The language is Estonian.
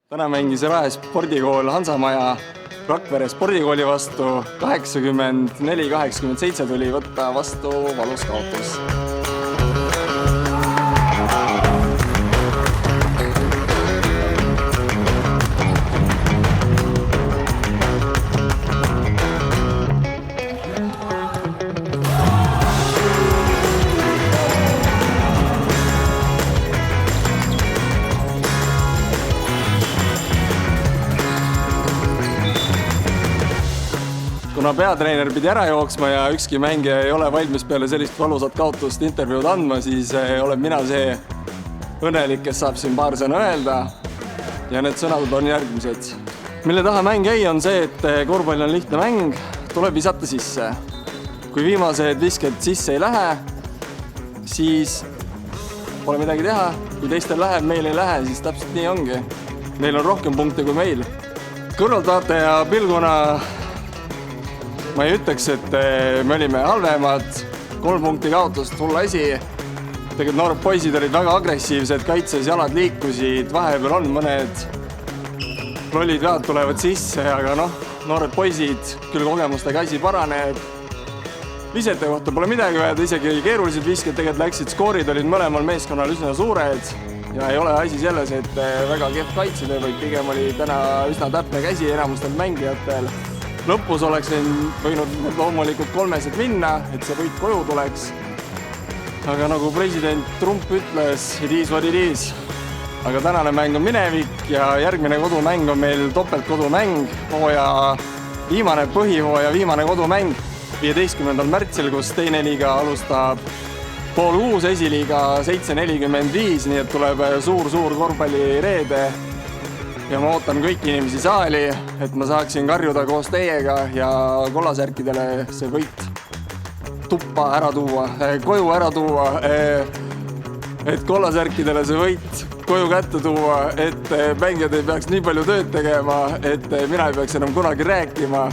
Täna mängis Rae spordikool Hansamaja Rakvere spordikooli vastu. 84-87 tuli võtta vastu valus kaotus. Kuna peatreener pidi ära jooksma ja ükski mängija ei ole valmis peale sellist valusat kaotust intervjuud andma, siis olen mina see õnnelik, kes saab siin paar sõna öelda. Ja need sõnad on järgmised. Mille taha mäng jäi on see, et korvpall on lihtne mäng, tuleb visata sisse. Kui viimased visked sisse ei lähe, siis pole midagi teha. Kui teistel läheb, meil ei lähe, siis täpselt nii ongi. Meil on rohkem punkte kui meil. Kõrvaltvaataja pilguna ma ei ütleks, et me olime halvemad, 3 punkti kaotust, hull asi. Tegelikult noored poisid olid väga agressiivsed, kaitses jalad liikusid, vahepeal on mõned lollid vead tulevad sisse, aga noored poisid, küll kogemustega asi paraneb. Visete kohta pole midagi öelda, isegi keerulised visked tegelikult läksid, skoorid olid mõlemal meeskonnal üsna suured ja ei ole asi selles, et väga kehv kaitseda, vaid pigem oli täna üsna täpne käsi enamustel mängijatel. Lõpus oleks võinud loomulikult 3-sed minna, et see võit koju tuleks. Aga nagu president Trump ütles, it is what it is. Aga tänane mäng on minevik ja järgmine kodumäng on meil topelt kodumäng. Viimane põhihooaja viimane kodumäng 15. märtsil, kus teine liiga alustab pool 6, esiliiga 7:45, nii et tuleb suur korvpallireede. Ja ma ootan kõiki inimesi saali, et ma saaksin karjuda koos teiega ja kollasärkidele see võit tuppa ära tuua, koju ära tuua, et kollasärkidele see võit koju kätte tuua, et mängijad ei peaks nii palju tööd tegema, et mina ei peaks enam kunagi rääkima.